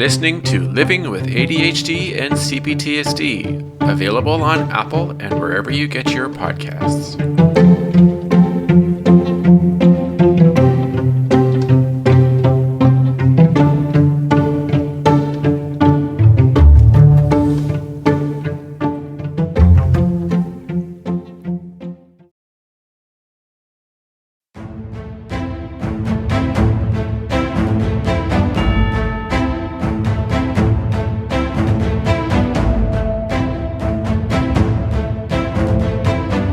listening to Living with ADHD and CPTSD, available on Apple and wherever you get your podcasts.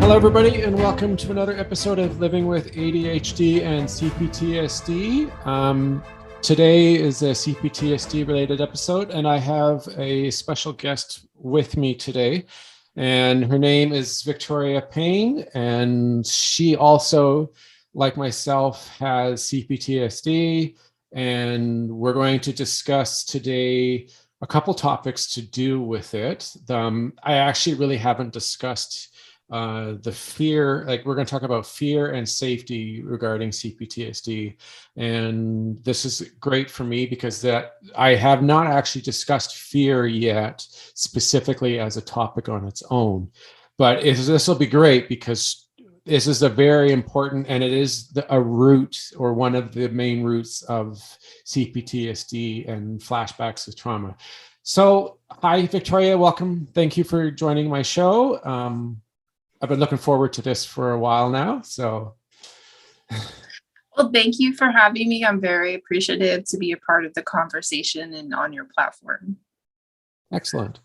Hello, everybody, and welcome to another episode of Living with ADHD and CPTSD. Today is a CPTSD-related episode, and I have a special guest with me today, and her name is Victoria Payne, and she also, like myself, has CPTSD, and we're going to discuss today a couple topics to do with it. I actually really haven't discussed the fear, like we're going to talk about fear and safety regarding CPTSD. And this is great for me because that I have not actually discussed fear yet, specifically as a topic on its own. But this will be great because this is a very important, and it is a root or one of the main roots of CPTSD and flashbacks of trauma. So, hi, Victoria, welcome. Thank you for joining my show. I've been looking forward to this for a while now. So, well, thank you for having me. I'm very appreciative to be a part of the conversation and on your platform. Excellent.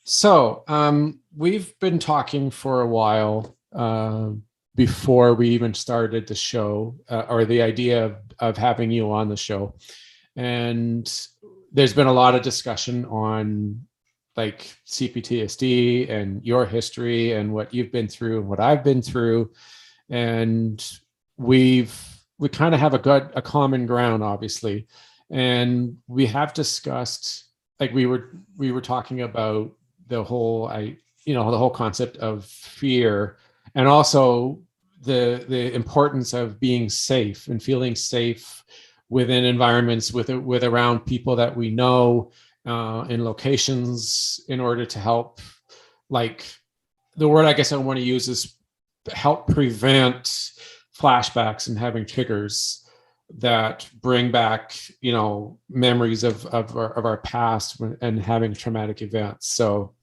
So, we've been talking for a while before we even started the show, or the idea of having you on the show. And there's been a lot of discussion on like CPTSD and your history and what you've been through and what I've been through. And we kind of have a common ground, obviously. And we have discussed, like we were talking about the whole concept of fear, and also the importance of being safe and feeling safe within environments with around people that we know, in locations, in order to help, like the word I guess I want to use is help prevent flashbacks and having triggers that bring back, memories of our past and having traumatic events. So,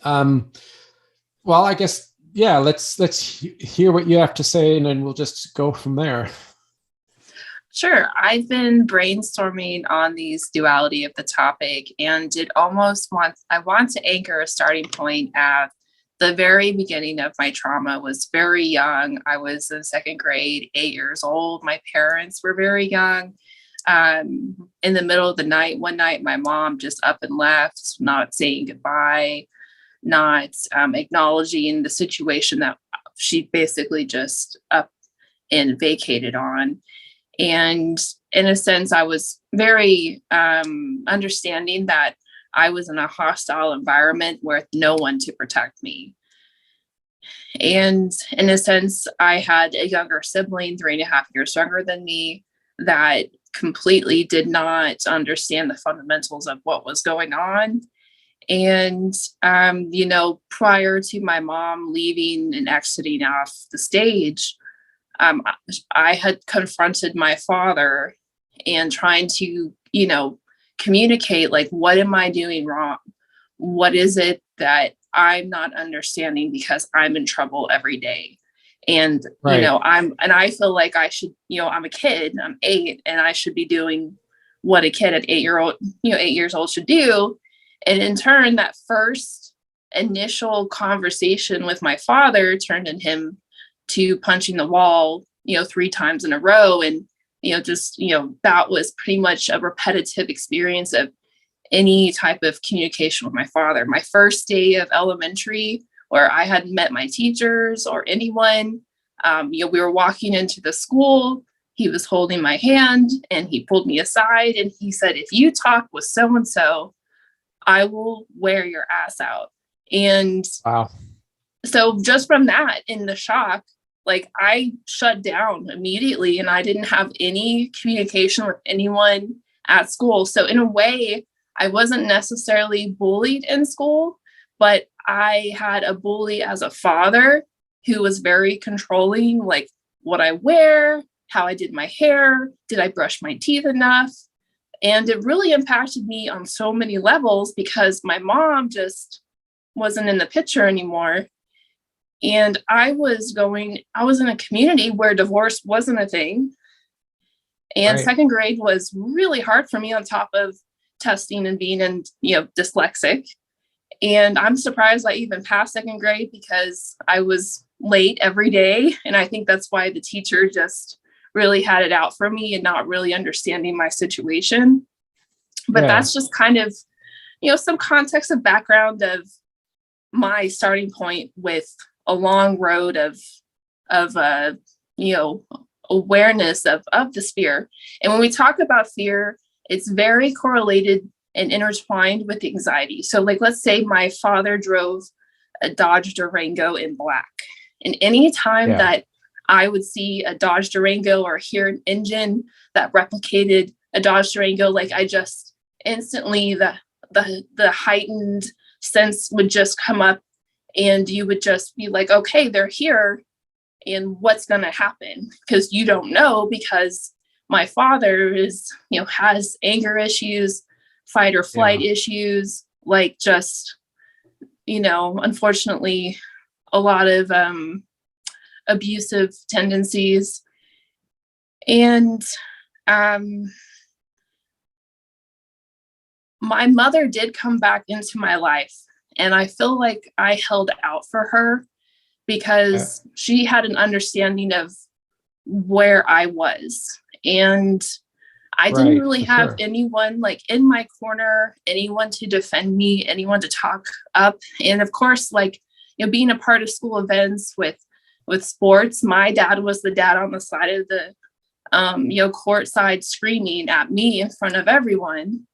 well, I guess, yeah, let's hear what you have to say, and then we'll just go from there. Sure. I've been brainstorming on these duality of the topic, and I want to anchor a starting point at the very beginning of my trauma. Was very young. I was in second grade, 8 years old. My parents were very young. In the middle of the night, one night, my mom just up and left, not saying goodbye, not acknowledging the situation that she basically just up and vacated on. And in a sense, I was very understanding that I was in a hostile environment with no one to protect me. And in a sense, I had a younger sibling, 3.5 years younger than me, that completely did not understand the fundamentals of what was going on. And, prior to my mom leaving and exiting off the stage, I had confronted my father and trying to, communicate, like, what am I doing wrong? What is it that I'm not understanding, because I'm in trouble every day? And, right. I feel like I should, I'm a kid, I'm 8, and I should be doing what a kid at 8 years old should do. And in turn, that first initial conversation with my father turned in him to punching the wall, 3 times in a row. And, that was pretty much a repetitive experience of any type of communication with my father. My first day of elementary, where I hadn't met my teachers or anyone, we were walking into the school. He was holding my hand and he pulled me aside and he said, "If you talk with so-and-so, I will wear your ass out." And wow. So just from that, in the shock, like, I shut down immediately, and I didn't have any communication with anyone at school. So in a way, I wasn't necessarily bullied in school, but I had a bully as a father who was very controlling, like what I wear, how I did my hair, did I brush my teeth enough? And it really impacted me on so many levels because my mom just wasn't in the picture anymore. And I was in a community where divorce wasn't a thing. And Right. second grade was really hard for me on top of testing and being dyslexic. And I'm surprised I even passed second grade because I was late every day. And I think that's why the teacher just really had it out for me and not really understanding my situation. But Yeah. that's just kind of, some context of background of my starting point with a long road of awareness of this fear. And when we talk about fear, it's very correlated and intertwined with anxiety. So like, let's say my father drove a Dodge Durango in black. And any time that I would see a Dodge Durango or hear an engine that replicated a Dodge Durango, like I just instantly, the heightened sense would just come up and you would just be like, okay, they're here. And what's going to happen? Because you don't know, because my father has anger issues, fight or flight issues, like just, unfortunately, a lot of abusive tendencies. And my mother did come back into my life, and I feel like I held out for her because she had an understanding of where I was. And I didn't really have anyone like in my corner, anyone to defend me, anyone to talk up. And of course, like, being a part of school events with sports, my dad was the dad on the side of the court side screaming at me in front of everyone.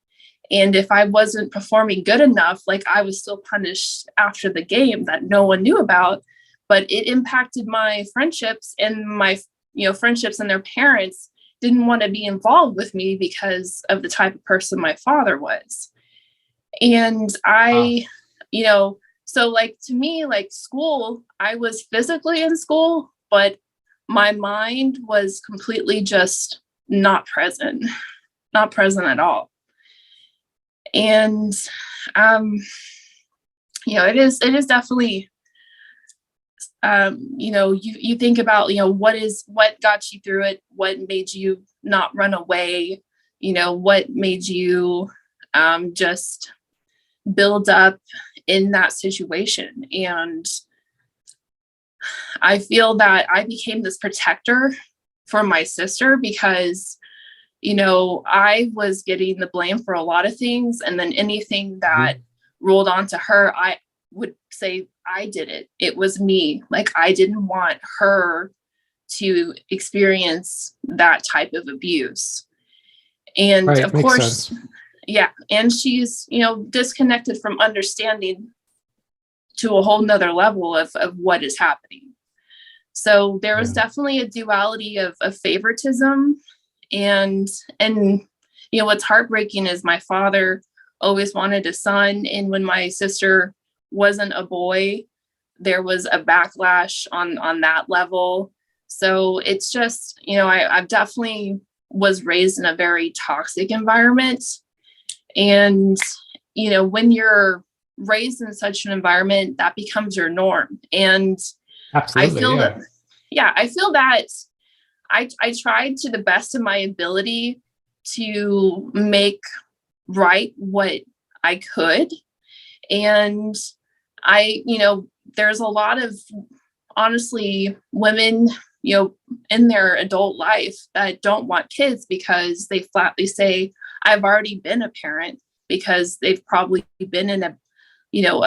And if I wasn't performing good enough, like I was still punished after the game that no one knew about. But it impacted my friendships, and my friendships and their parents didn't want to be involved with me because of the type of person my father was. And so like to me, like school, I was physically in school, but my mind was completely just not present at all. And it is definitely you think about, what got you through it, what made you not run away, what made you just build up in that situation. And I feel that I became this protector for my sister because, I was getting the blame for a lot of things. And then anything that rolled onto her, I would say I did it. It was me. Like, I didn't want her to experience that type of abuse. And of course, and she's, disconnected from understanding to a whole nother level of what is happening. So there was definitely a duality of favoritism. And what's heartbreaking is my father always wanted a son. And when my sister wasn't a boy, there was a backlash on that level. So it's just, I've definitely was raised in a very toxic environment. And, when you're raised in such an environment, that becomes your norm. And absolutely, I feel that I tried to the best of my ability to make right what I could. And there's a lot of, honestly, women, in their adult life that don't want kids because they flatly say, I've already been a parent, because they've probably been in a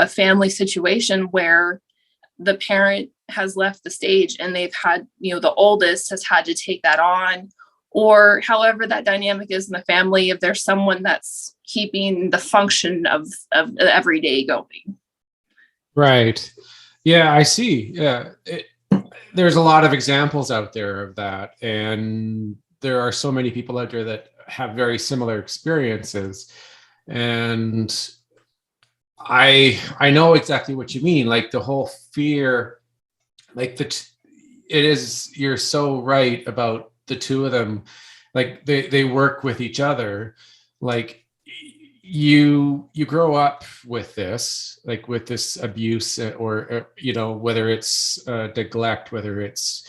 family situation where the parent has left the stage and they've had, the oldest has had to take that on, or however that dynamic is in the family, if there's someone that's keeping the function of the everyday going. Right. Yeah, I see. Yeah. There's a lot of examples out there of that. And there are so many people out there that have very similar experiences. And I know exactly what you mean. Like the whole fear, like it is, you're so right about the two of them. Like they work with each other. Like you grow up with this, like with this abuse, or you know, whether it's neglect, whether it's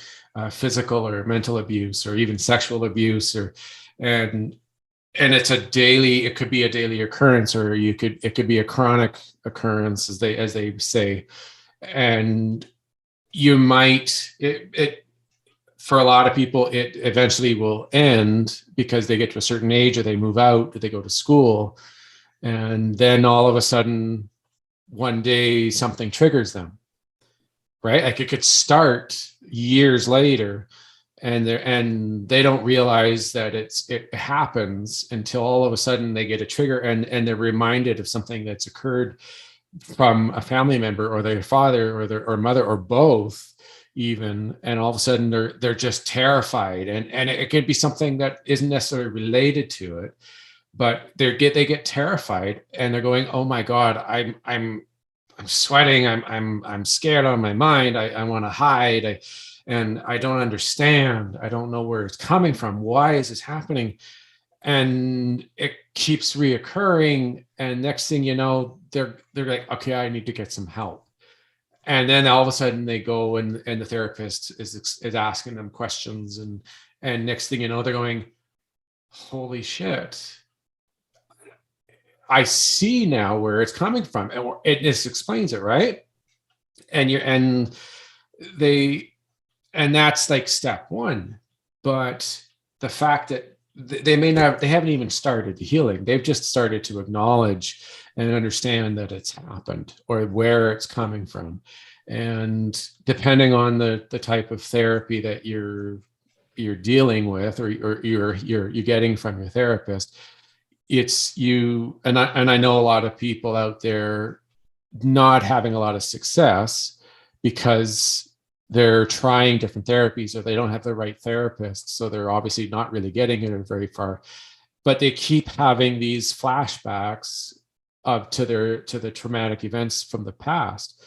physical or mental abuse, or even sexual abuse, or and it's a daily, it could be a daily occurrence, or it could be a chronic occurrence, as they say. And you might it for a lot of people, it eventually will end because they get to a certain age, or they move out, or they go to school, and then all of a sudden one day something triggers them, right? Like it could start years later, and they don't realize that it happens until all of a sudden they get a trigger, and they're reminded of something that's occurred from a family member, or their father, or their or mother, or both even, and all of a sudden they're just terrified, and it could be something that isn't necessarily related to it, but they get terrified, and they're going, oh my god, I'm sweating, I'm scared out of my mind, I want to hide, and I don't understand, I don't know where it's coming from, why is this happening? And it keeps reoccurring, and next thing you know, they're like, okay, I need to get some help. And then all of a sudden they go, and the therapist is asking them questions, and next thing you know, they're going, holy shit, I see now where it's coming from, and this explains it, right? And they and that's like step one. But the fact that they haven't even started the healing, they've just started to acknowledge and understand that it's happened, or where it's coming from. And depending on the type of therapy that you're dealing with, or you're getting from your therapist, it's you, and I know a lot of people out there not having a lot of success because they're trying different therapies, or they don't have the right therapist, so they're obviously not really getting it very far, but they keep having these flashbacks to the traumatic events from the past.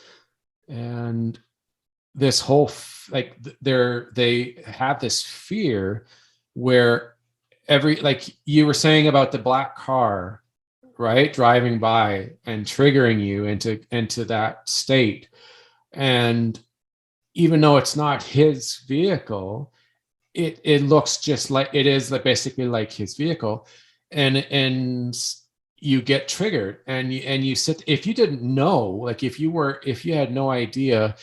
And this whole like they have this fear where like you were saying about the black car, right, driving by and triggering you into that state. And even though it's not his vehicle, it looks just like it is, like basically like his vehicle, and you get triggered, and you sit, if you didn't know, like if you had no idea,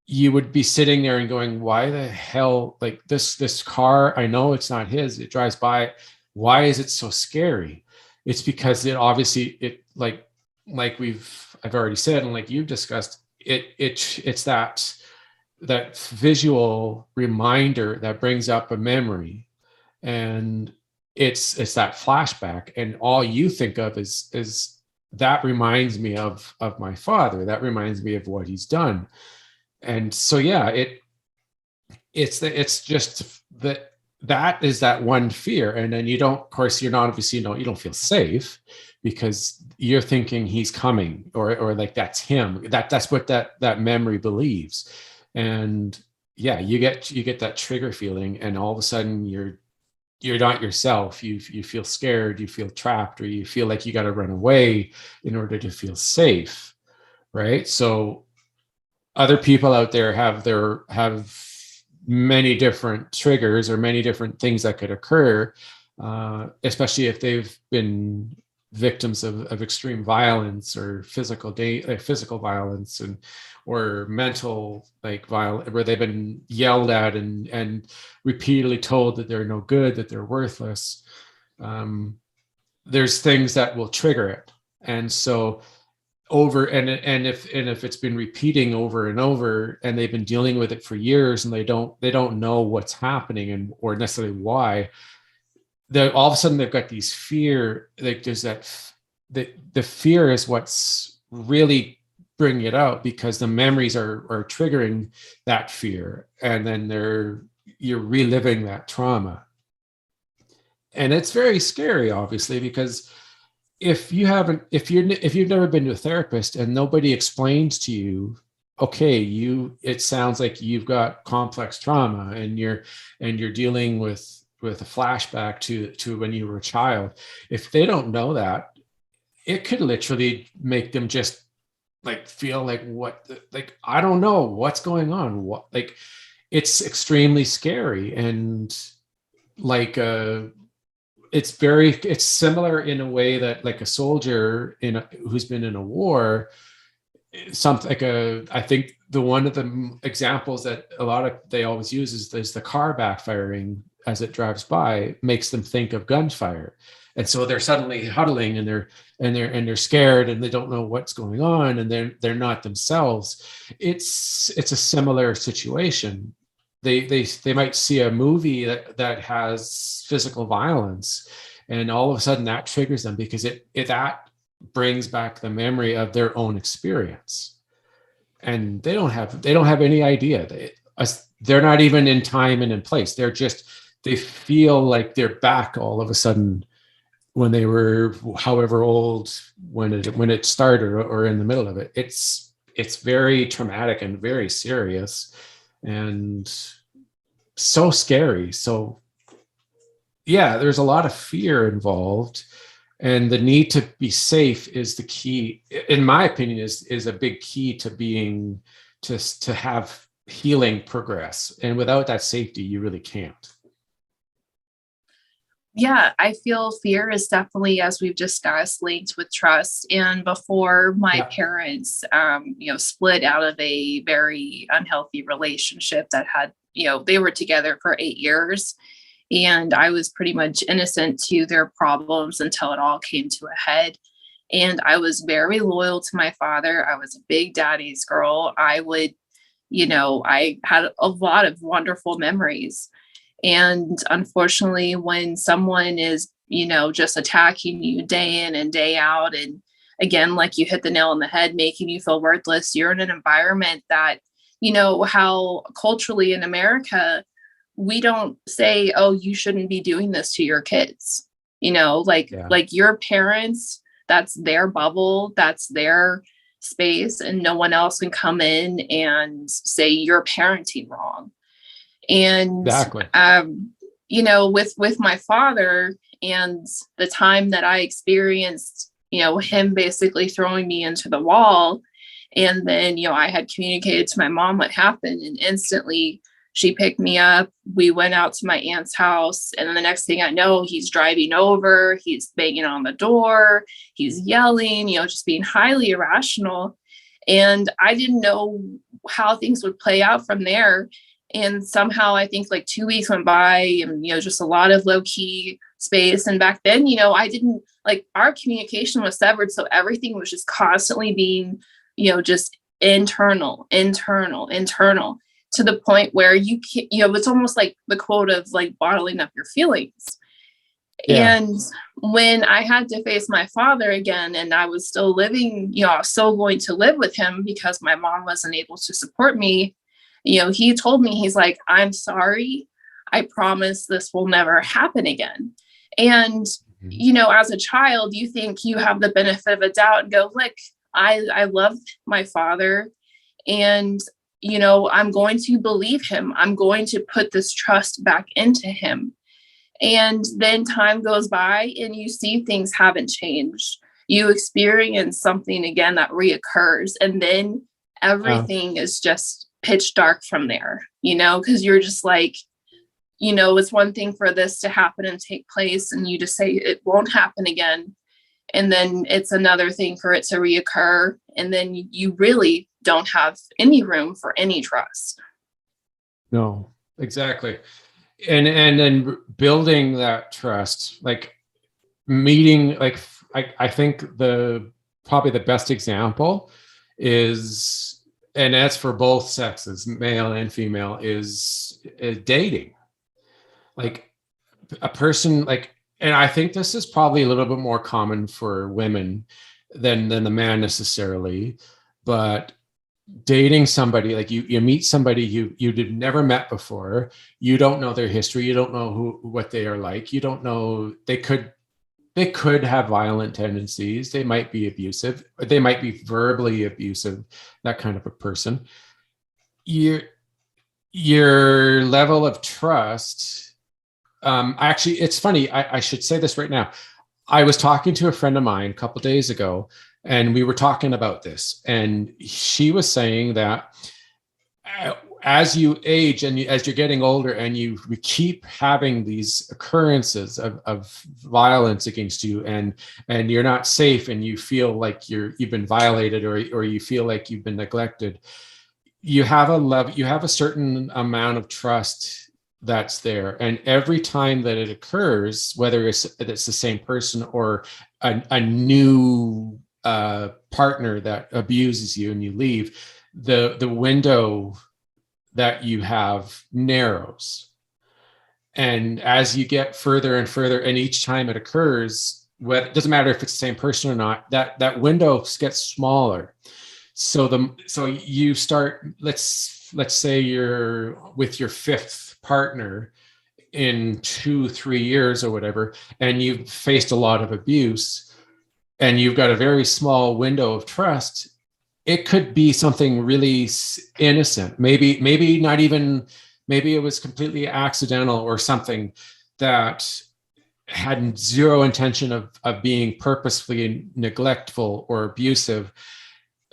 you would be sitting there and going, why the hell, like this car, I know it's not his, it drives by, why is it so scary? It's because it obviously, it like I've already said, and like you've discussed, it's that visual reminder that brings up a memory, and it's that flashback, and all you think of is that reminds me of my father, that reminds me of what he's done. And so yeah, it's just that is that one fear. And then you don't, of course, you're not, obviously, you don't feel safe because you're thinking he's coming, or like that's him, that's what that memory believes. And yeah, you get that trigger feeling, and all of a sudden you're not yourself, you feel scared, you feel trapped, or you feel like you got to run away in order to feel safe, right? So other people out there have many different triggers, or many different things that could occur, especially if they've been victims of extreme violence, or physical violence, and or mental, like violence, where they've been yelled at and repeatedly told that they're no good, that they're worthless. There's things that will trigger it, and so if it's been repeating over and over, and they've been dealing with it for years, and they don't know what's happening, and or necessarily why, they all of a sudden they've got these fear, like there's that the fear is what's really bringing it out, because the memories are triggering that fear, and then you're reliving that trauma. and it's very scary, obviously, because if you've never been to a therapist and nobody explains to you, okay, it sounds like you've got complex trauma and you're dealing with a flashback to when you were a child. If they don't know that, it could literally make them just like feel like like I don't know what's going on. What, like, it's extremely scary. And like it's similar in a way that like a soldier who's been in a war, something like I think the one of the examples that they always use is the car backfiring as it drives by makes them think of gunfire. And so they're suddenly huddling, and they're scared, and they don't know what's going on, and they're not themselves. It's a similar situation. They might see a movie that has physical violence, and all of a sudden that triggers them because that brings back the memory of their own experience, and they don't have any idea. They're not even in time and in place. They feel like they're back all of a sudden when they were however old when it started, or in the middle of it. It's very traumatic and very serious and so scary. So yeah, there's a lot of fear involved, and the need to be safe is the key, in my opinion, is a big key to have healing progress. And without that safety, you really can't. Yeah, I feel fear is definitely, as we've discussed, linked with trust. And before my Yeah. parents, split out of a very unhealthy relationship that had, they were together for 8 years. And I was pretty much innocent to their problems until it all came to a head. And I was very loyal to my father. I was a big daddy's girl. I had a lot of wonderful memories. And unfortunately, when someone is, just attacking you day in and day out, and again, like you hit the nail on the head, making you feel worthless, you're in an environment that, how culturally in America, we don't say, oh, you shouldn't be doing this to your kids. Yeah. Like your parents, that's their bubble, that's their space, and no one else can come in and say you're parenting wrong. And Exactly. with my father and the time that I experienced, him basically throwing me into the wall, and then I had communicated to my mom what happened, and instantly she picked me up. We went out to my aunt's house, and then the next thing I know, he's driving over, he's banging on the door, he's yelling, just being highly irrational. And I didn't know how things would play out from there. And somehow I think like 2 weeks went by, and, just a lot of low key space. And back then, I didn't like, our communication was severed. So everything was just constantly being, just internal, to the point where you can't, it's almost like the quote of like bottling up your feelings. Yeah. And when I had to face my father again, and I was still living, I was still going to live with him because my mom wasn't able to support me. He told me, he's like, I'm sorry. I promise this will never happen again. And, as a child, you think you have the benefit of a doubt and go, look, I love my father, and, I'm going to believe him. I'm going to put this trust back into him. And then time goes by and you see things haven't changed. You experience something again that reoccurs, and then everything is just pitch dark from there, because you're just like, it's one thing for this to happen and take place, and you just say it won't happen again. And then it's another thing for it to reoccur. And then you really don't have any room for any trust. No, exactly. And then building that trust, like meeting, like I think probably the best example is, and that's for both sexes, male and female, is dating. Like a person like, and I think this is probably a little bit more common for women than the man necessarily, but dating somebody, like you meet somebody you did never met before. You don't know their history. You don't know what they are like. You don't know, they could have violent tendencies. They might be abusive. They might be verbally abusive, that kind of a person. Your your level of trust. Actually, it's funny. I should say this right now. I was talking to a friend of mine a couple of days ago, and we were talking about this, and she was saying that as you age and as you're getting older and we keep having these occurrences of violence against you, and you're not safe, and you feel like you've been violated, or you feel like you've been neglected, you have a certain amount of trust that's there. And every time that it occurs, whether it's the same person or a new partner that abuses you and you leave, the window that you have narrows. And as you get further and further, and each time it occurs, it doesn't matter if it's the same person or not, that window gets smaller. So you start, let's say you're with your fifth partner in 2-3 years or whatever, and you've faced a lot of abuse, and you've got a very small window of trust. It could be something really innocent, maybe not even, maybe it was completely accidental, or something that had zero intention of being purposefully neglectful or abusive.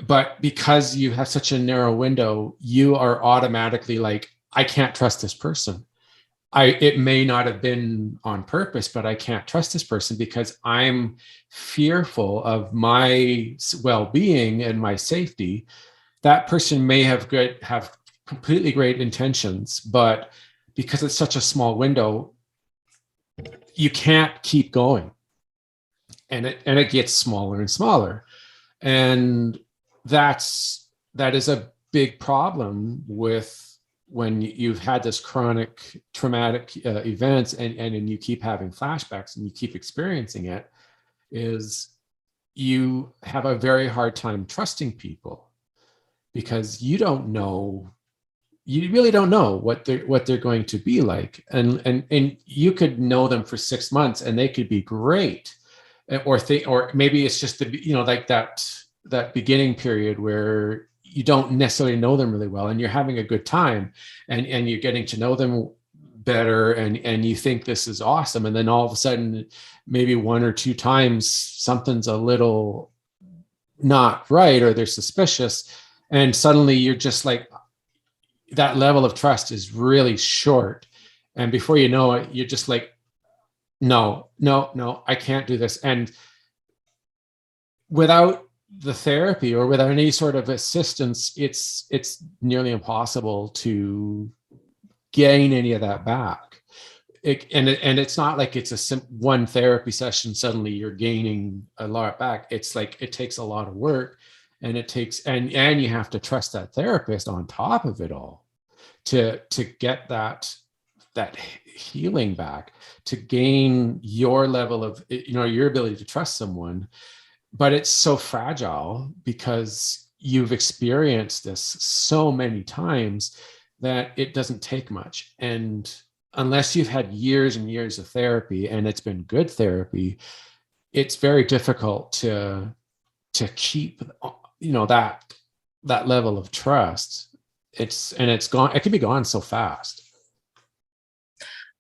But because you have such a narrow window, you are automatically like, I can't trust this person. It may not have been on purpose, but I can't trust this person because I'm fearful of my well-being and my safety. That person may have completely great intentions, but because it's such a small window, you can't keep going. And it gets smaller and smaller. And that is a big problem with when you've had this chronic traumatic events, and you keep having flashbacks and you keep experiencing it, is you have a very hard time trusting people because you really don't know what they're going to be like. And you could know them for 6 months and they could be great, or maybe it's just like that beginning period where you don't necessarily know them really well and you're having a good time, and you're getting to know them better, and you think this is awesome. And then all of a sudden, maybe 1 or 2 times, something's a little not right, or they're suspicious. And suddenly you're just like, that level of trust is really short. And before you know it, you're just like, no, I can't do this. And without the therapy or without any sort of assistance, it's nearly impossible to gain any of that back. And it's not like it's one therapy session, suddenly you're gaining a lot back. It's like it takes a lot of work, and it takes and you have to trust that therapist on top of it all to get that healing back, to gain your level of your ability to trust someone. But it's so fragile because you've experienced this so many times that it doesn't take much. And unless you've had years and years of therapy, and it's been good therapy, it's very difficult to keep that level of trust. It's gone. It can be gone so fast.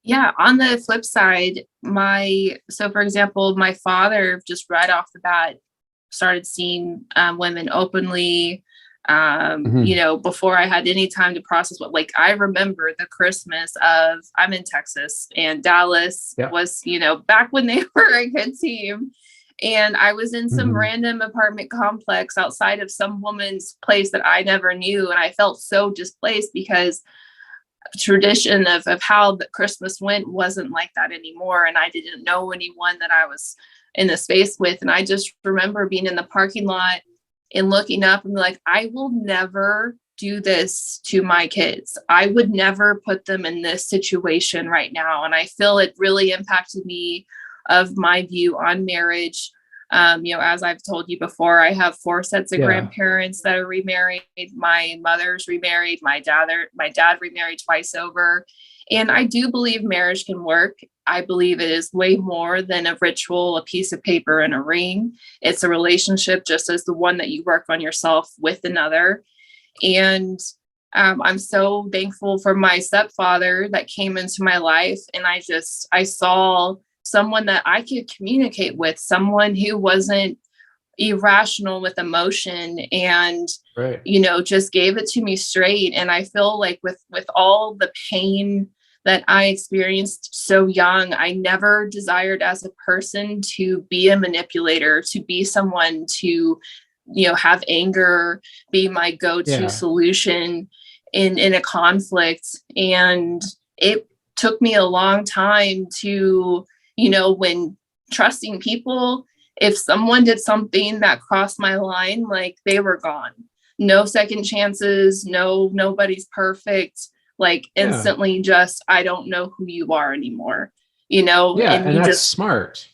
Yeah, on the flip side, for example, my father just right off the bat started seeing women openly, before I had any time to process I remember the Christmas I'm in Texas, and Dallas was, back when they were a good team. And I was in some random apartment complex outside of some woman's place that I never knew. And I felt so displaced because tradition of how the Christmas went wasn't like that anymore. And I didn't know anyone that I was in the space with. And I just remember being in the parking lot and looking up and be like, I will never do this to my kids. I would never put them in this situation right now. And I feel it really impacted me of my view on marriage. As I've told you before, I have 4 sets of Yeah. grandparents that are remarried. My mother's remarried. My dad remarried twice over. And I do believe marriage can work. I believe it is way more than a ritual, a piece of paper, and a ring. It's a relationship, just as the one that you work on yourself with another. And I'm so thankful for my stepfather that came into my life. And I saw someone that I could communicate with, someone who wasn't irrational with emotion, and Right. just gave it to me straight. And I feel like with all the pain that I experienced so young, I never desired as a person to be a manipulator, to be someone to have anger be my go-to solution in a conflict. And it took me a long time to, when trusting people, if someone did something that crossed my line, like, they were gone. No second chances, nobody's perfect. Like, instantly, just, I don't know who you are anymore, and that's smart.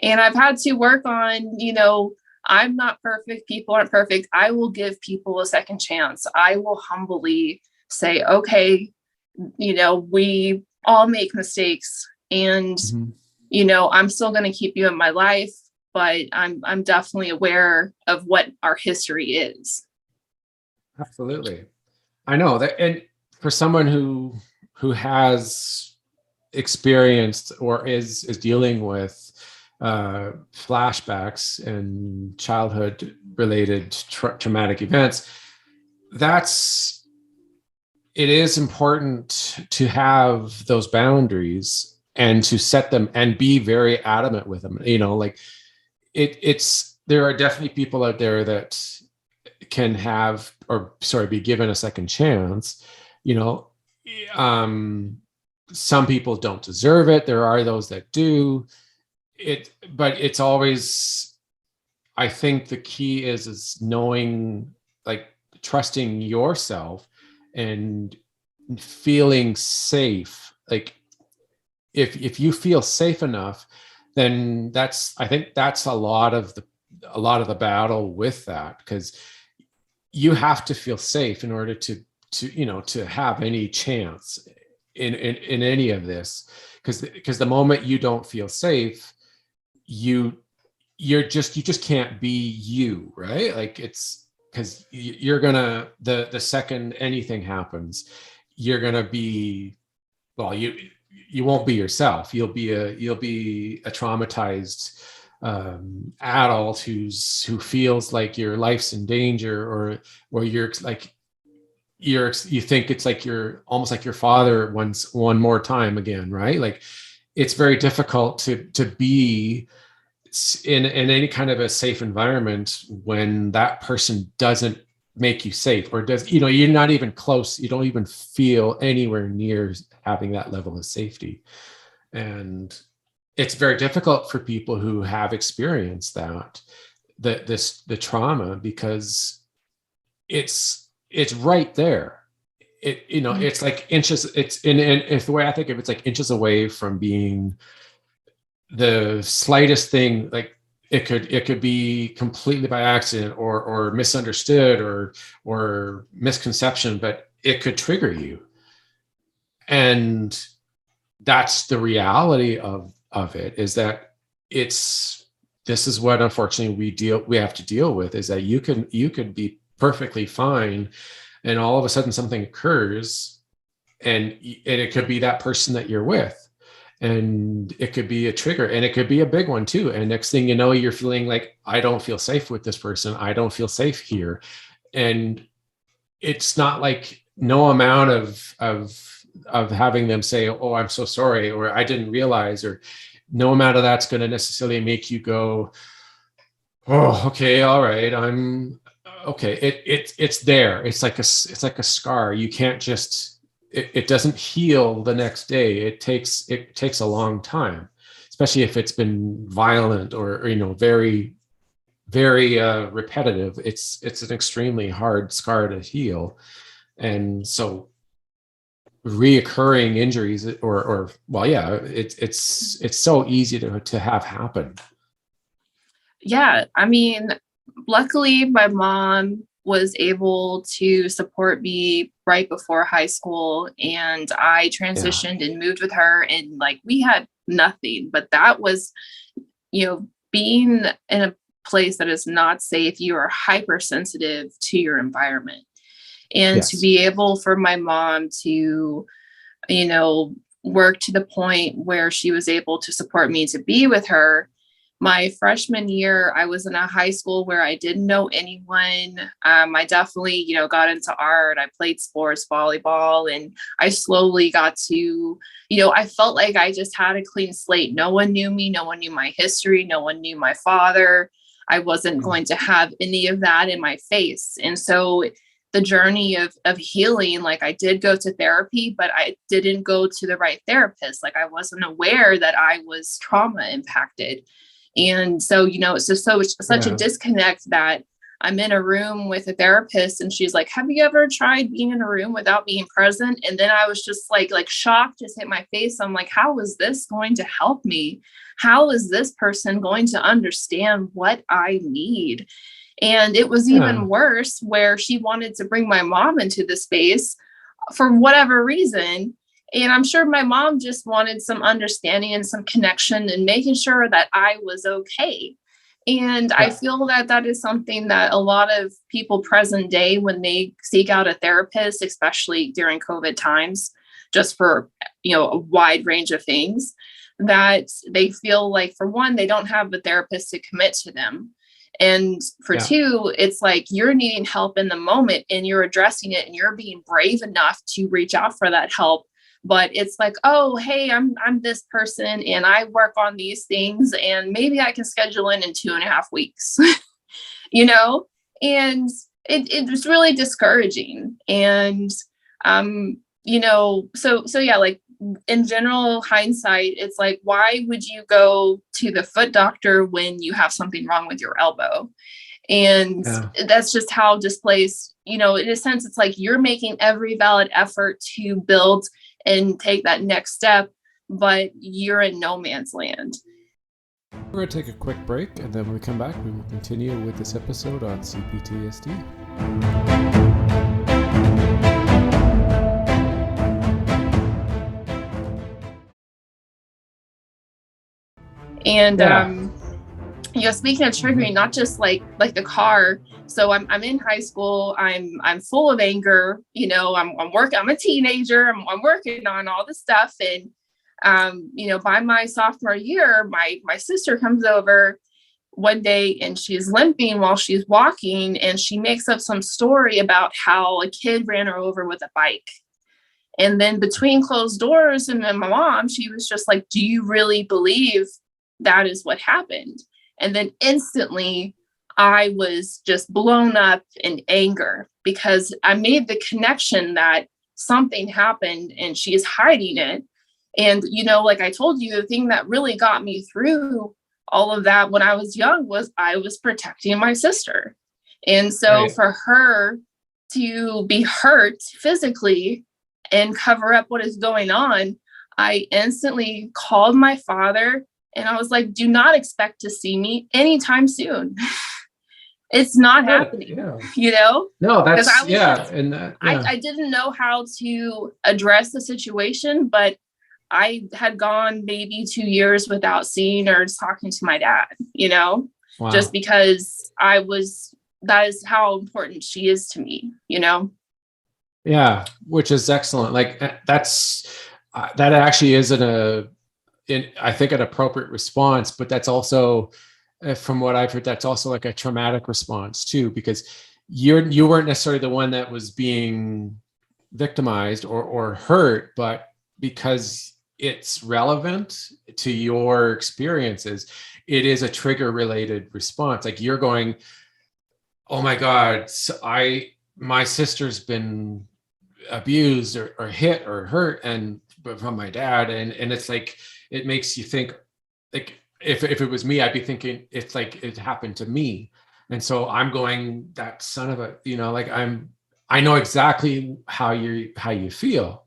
And I've had to work on, I'm not perfect. People aren't perfect. I will give people a second chance. I will humbly say, okay, we all make mistakes, and, I'm still going to keep you in my life, but I'm definitely aware of what our history is. Absolutely. I know that. And for someone who has experienced or is dealing with flashbacks and childhood related traumatic events, it is important to have those boundaries and to set them and be very adamant with them. Like, there are definitely people out there that can be given a second chance. Some people don't deserve it. There are those that do it, but it's always, I think the key is knowing, like, trusting yourself and feeling safe. Like, if you feel safe enough, then I think that's a lot of the battle with that, because you have to feel safe in order to have any chance in any of this. Because the moment you don't feel safe, you just can't be you, right? Like, it's because you're gonna, the second anything happens, you're gonna be, well, you won't be yourself. You'll be a traumatized adult who feels like your life's in danger, or you're like, you think it's like you're almost like your father one more time again, right? Like, it's very difficult to be in any kind of a safe environment when that person doesn't make you safe, or you're not even close. You don't even feel anywhere near having that level of safety. And it's very difficult for people who have experienced the trauma, because it's right there. It's like inches. It's the way I think of it, it's like inches away from being the slightest thing. Like, it could be completely by accident or misunderstood or misconception, but it could trigger you. And that's the reality of it, is that this is what, unfortunately, we have to deal with, is that you can be perfectly fine, and all of a sudden something occurs, and it could be that person that you're with, and it could be a trigger, and it could be a big one too. And next thing you know, you're feeling like, I don't feel safe with this person. I don't feel safe here. And it's not like, no amount of having them say, oh, I'm so sorry, or I didn't realize, or no amount of that's going to necessarily make you go, oh, okay, all right, I'm okay. It's there. It's like a scar. You can't just, it doesn't heal the next day. It takes a long time, especially if it's been violent or very, very repetitive. It's an extremely hard scar to heal. And so reoccurring injuries, or well, yeah, it's so easy to have happen. Yeah, I mean, luckily my mom was able to support me right before high school, and I Yeah. transitioned and moved with her, and like we had nothing, but that was, being in a place that is not safe, you are hypersensitive to your environment. And to Yes. be able for my mom to, you know, work to the point where she was able to support me to be with her. My freshman year, I was in a high school where I didn't know anyone. I definitely, got into art. I played sports, volleyball, and I slowly got to, I felt like I just had a clean slate. No one knew me. No one knew my history. No one knew my father. I wasn't Mm. going to have any of that in my face. And so the journey of healing, like I did go to therapy, but I didn't go to the right therapist. Like I wasn't aware that I was trauma impacted. And so, it's just such a Yeah. disconnect that I'm in a room with a therapist and she's like, have you ever tried being in a room without being present? And then I was just like shock just hit my face. I'm like, how is this going to help me? How is this person going to understand what I need? And it was Yeah. even worse where she wanted to bring my mom into the space for whatever reason. And I'm sure my mom just wanted some understanding and some connection and making sure that I was okay. And I Yeah. feel that that is something that a lot of people present day, when they seek out a therapist, especially during COVID times, just for, a wide range of things, that they feel like, for one, they don't have a therapist to commit to them. And for Yeah. two, it's like you're needing help in the moment and you're addressing it and you're being brave enough to reach out for that help. But it's like, oh, hey, I'm this person and I work on these things and maybe I can schedule in 2.5 weeks, you know? And it was really discouraging. And so yeah, like in general hindsight, it's like, why would you go to the foot doctor when you have something wrong with your elbow? And Yeah. that's just how displaced, in a sense, it's like you're making every valid effort to build and take that next step, but you're in no man's land. We're going to take a quick break, and then when we come back, we will continue with this episode on CPTSD. And Yeah. speaking of triggering, not just like the car. So I'm in high school. I'm full of anger. I'm working. I'm a teenager. I'm working on all this stuff, and by my sophomore year, my sister comes over one day and she's limping while she's walking, and she makes up some story about how a kid ran her over with a bike. And then between closed doors and then my mom, she was just like, do you really believe that is what happened? And then instantly I was just blown up in anger because I made the connection that something happened and she is hiding it. And, like I told you, the thing that really got me through all of that when I was young was I was protecting my sister. And so Right. for her to be hurt physically and cover up what is going on, I instantly called my father and I was like, do not expect to see me anytime soon. It's not Good. happening, Yeah. you know? No, Because I that's, was yeah. just, And yeah. I didn't know how to address the situation, but I had gone maybe 2 years without seeing or talking to my dad, just Wow. because that is how important she is to me. Yeah. Which is excellent. Like that actually isn't I think an appropriate response, but that's also, from what I've heard, that's also like a traumatic response too, because you weren't necessarily the one that was being victimized or hurt, but because it's relevant to your experiences, it is a trigger related response. Like you're going, oh my God, my sister's been abused or hit or hurt and from my dad. And it's like, it makes you think, like, if it was me, I'd be thinking it's like it happened to me. And so I'm going, that son of a, like I know exactly how you feel.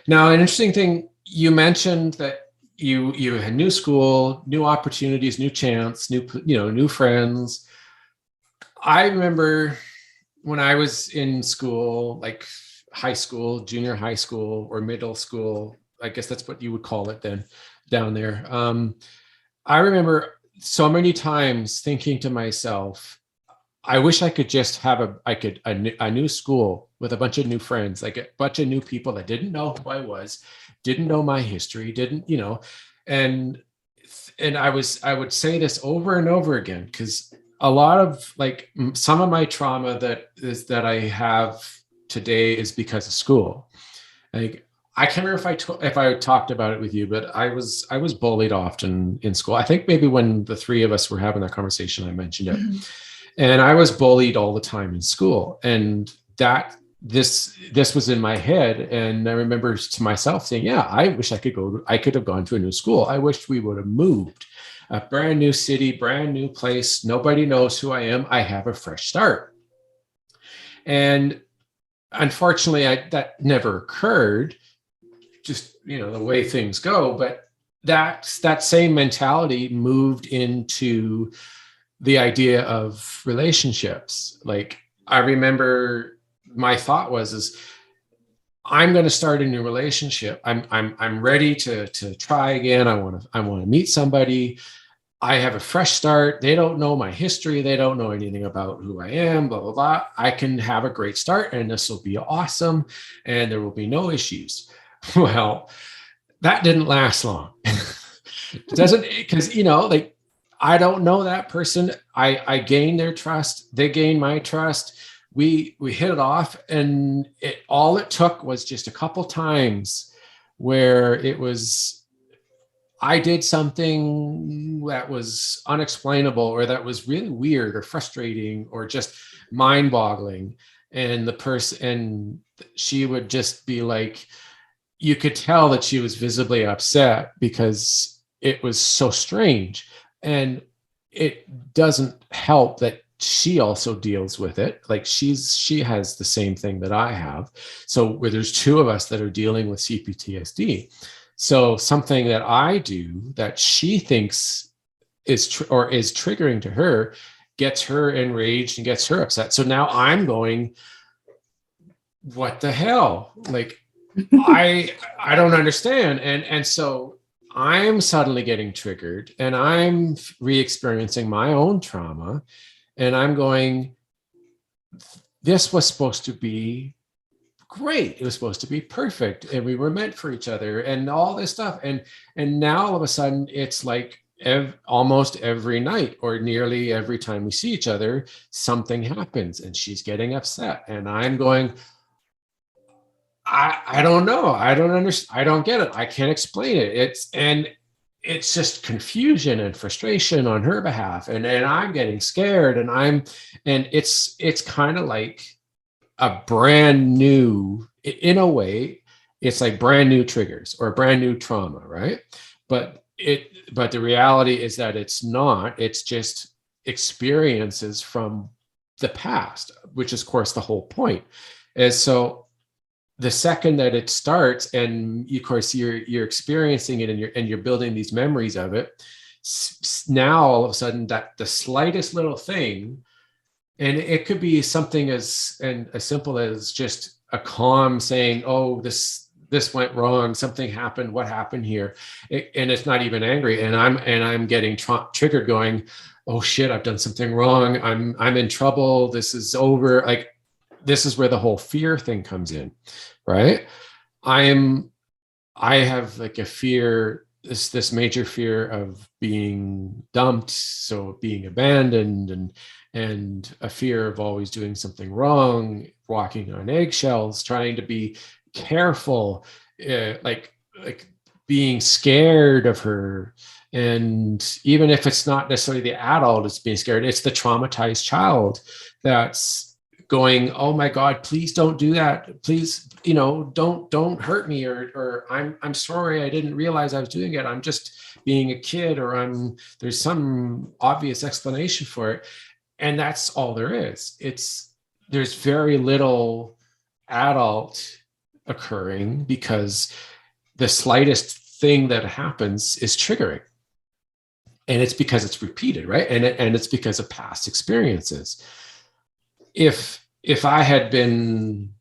Now, an interesting thing, you mentioned that you had new school, new opportunities, new chance, new friends. I remember when I was in school, like high school, junior high school, or middle school, I guess that's what you would call it then, down there. I remember so many times thinking to myself, I wish I could just have a new school with a bunch of new friends, like a bunch of new people that didn't know who I was, didn't know my history, didn't, and I would say this over and over again, because a lot of like some of my trauma that I have today is because of school. Like I can't remember if I talked about it with you, but I was bullied often in school. I think maybe when the three of us were having that conversation, I mentioned it. Mhm. And I was bullied all the time in school, and that this was in my head. And I remember to myself saying, yeah, I wish I could have gone to a new school. I wish we would have moved. A brand new city, brand new place, nobody knows who I am, I have a fresh start. And unfortunately, that never occurred, just the way things go. But that same mentality moved into the idea of relationships. Like I remember my thought is I'm going to start a new relationship. I'm ready to try again. I want to meet somebody. I have a fresh start. They don't know my history. They don't know anything about who I am, blah, blah, blah. I can have a great start, and this will be awesome, and there will be no issues. Well, that didn't last long. It doesn't, because, like, I don't know that person. I gain their trust. They gain my trust. We hit it off, and all it took was just a couple times where it was I did something that was unexplainable, or that was really weird or frustrating or just mind-boggling, and the person, and she would just be like, you could tell that she was visibly upset because it was so strange. And it doesn't help that she also deals with it. Like she has the same thing that I have. So where there's two of us that are dealing with CPTSD. So something that I do that she thinks is triggering to her gets her enraged and gets her upset. So now I'm going, what the hell? Like, I don't understand. And so I'm suddenly getting triggered, and I'm re-experiencing my own trauma, and I'm going, this was supposed to be great. It was supposed to be perfect, and we were meant for each other, and all this stuff. And now all of a sudden it's like almost every night, or nearly every time we see each other, something happens and she's getting upset, and I'm going, I don't know. I don't understand. I don't get it. I can't explain it. It's just confusion and frustration on her behalf. And I'm getting scared, and it's kind of like a brand new, in a way, it's like brand new triggers or brand new trauma, right? But the reality is that it's not, it's just experiences from the past, which is of course the whole point. Is so the second that it starts, and of course you're experiencing it, and you're building these memories of it, now all of a sudden that the slightest little thing, and it could be something as simple as just a calm saying, oh, this went wrong, something happened, what happened here? And it's not even angry, and I'm getting triggered, going, oh shit, I've done something wrong, I'm in trouble, this is over. Like, this is where the whole fear thing comes in, right? I have like a fear, this major fear of being dumped, so being abandoned, and a fear of always doing something wrong, walking on eggshells, trying to be careful, like being scared of her. And even if it's not necessarily the adult that's being scared, it's the traumatized child that's going, oh my God, please don't do that, please, don't hurt me, or I'm sorry, I didn't realize I was doing it, I'm just being a kid, or there's some obvious explanation for it. And that's all there is. There's very little adult occurring, because the slightest thing that happens is triggering. And it's because it's repeated, right? And it's because of past experiences. If I had been,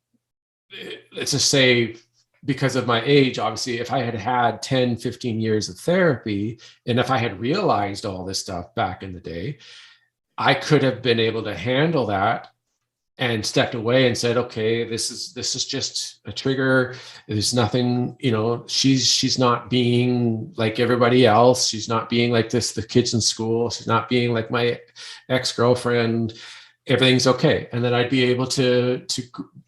let's just say, because of my age, obviously, if I had had 10, 15 years of therapy, and if I had realized all this stuff back in the day, I could have been able to handle that and stepped away and said, okay, this is just a trigger. There's nothing, she's not being like everybody else. She's not being like the kids in school. She's not being like my ex-girlfriend. Everything's okay. And then I'd be able to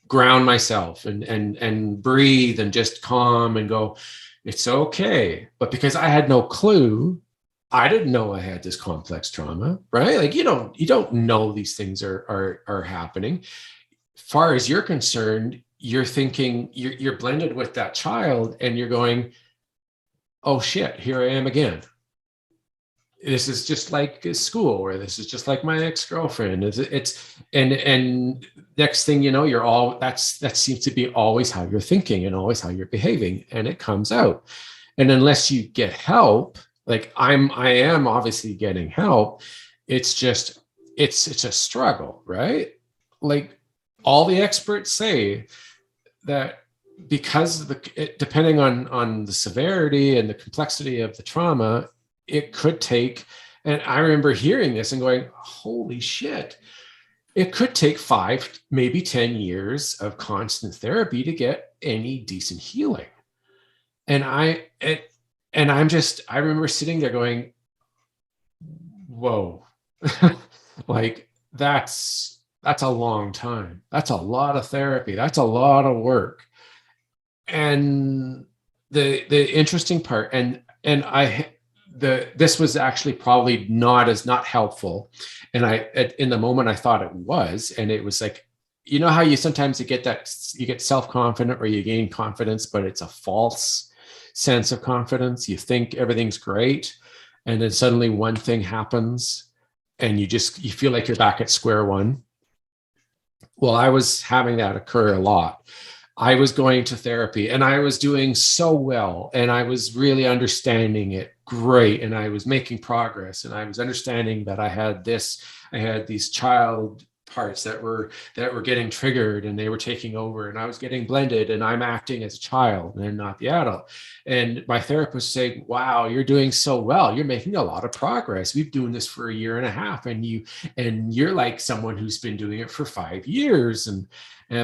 ground myself and breathe and just calm and go, it's okay. But because I had no clue, I didn't know I had this complex trauma, right? Like you don't know these things are happening. Far as you're concerned, you're thinking you're blended with that child and you're going, oh shit, here I am again. This is just like school, or this is just like my ex-girlfriend. And next thing you know, that seems to be always how you're thinking and always how you're behaving, and it comes out. And unless you get help, like I am obviously getting help, it's a struggle, right? Like all the experts say that because depending on the severity and the complexity of the trauma, it could take, and I remember hearing this and going, holy shit, it could take 5, maybe 10 years of constant therapy to get any decent healing. And I remember sitting there going, whoa, like that's a long time. That's a lot of therapy. That's a lot of work. And the interesting part, this was actually probably not helpful. And in the moment I thought it was, and it was like, how you sometimes you get self-confident or you gain confidence, but it's a false sense of confidence. You think everything's great, and then suddenly one thing happens and you feel like you're back at square one. Well, I was having that occur a lot. I was going to therapy and I was doing so well, and I was really understanding it great, and I was making progress, and I was understanding that I had these child parts that were getting triggered, and they were taking over, and I was getting blended, and I'm acting as a child and not the adult. And my therapist saying, wow, you're doing so well, you're making a lot of progress, we've been doing this for 1.5 years, and you're like someone who's been doing it for 5 years. And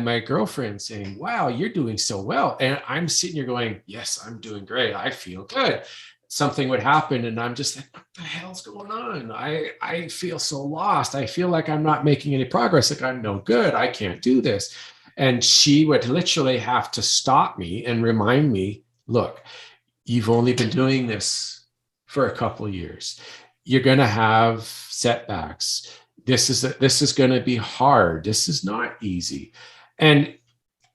my girlfriend saying, wow, you're doing so well. And I'm sitting here going, yes, I'm doing great, I feel good. Something would happen and I'm just like, what the hell's going on? I feel so lost. I feel like I'm not making any progress. Like I'm no good. I can't do this. And she would literally have to stop me and remind me, look, you've only been doing this for a couple of years. You're going to have setbacks. This is going to be hard. This is not easy. And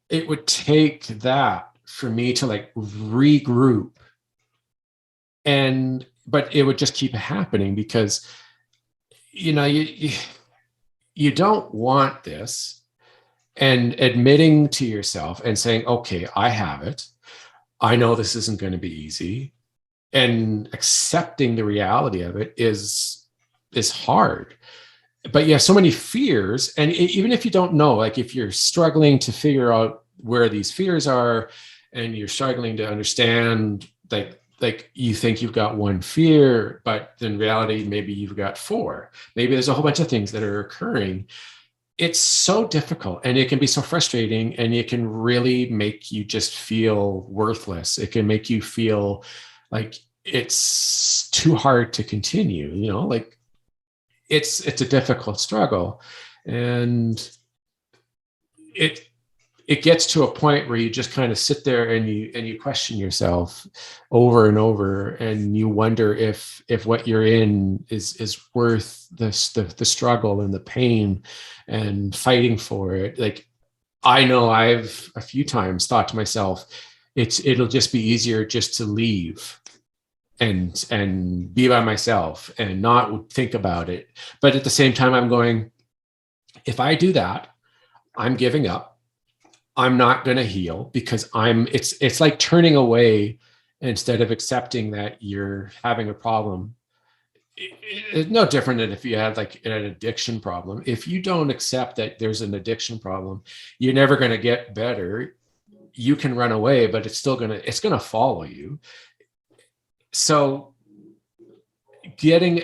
it would take that for me to like regroup. But it would just keep happening because, you don't want this, and admitting to yourself and saying, okay, I have it. I know this isn't going to be easy, and accepting the reality of it is hard. But you have so many fears. And even if you don't know, like if you're struggling to figure out where these fears are and you're struggling to understand like you think you've got one fear, but in reality, maybe you've got 4. Maybe there's a whole bunch of things that are occurring. It's so difficult, and it can be so frustrating, and it can really make you just feel worthless. It can make you feel like it's too hard to continue, like it's a difficult struggle. And it gets to a point where you just kind of sit there and you question yourself over and over, and you wonder if what you're in is worth the struggle and the pain and fighting for it. Like I know I've a few times thought to myself, it'll just be easier just to leave and be by myself and not think about it. But at the same time, I'm going, if I do that, I'm giving up. I'm not going to heal because it's like turning away instead of accepting that you're having a problem. It's no different than if you had like an addiction problem. If you don't accept that there's an addiction problem, you're never going to get better. You can run away, but it's going to follow you. So getting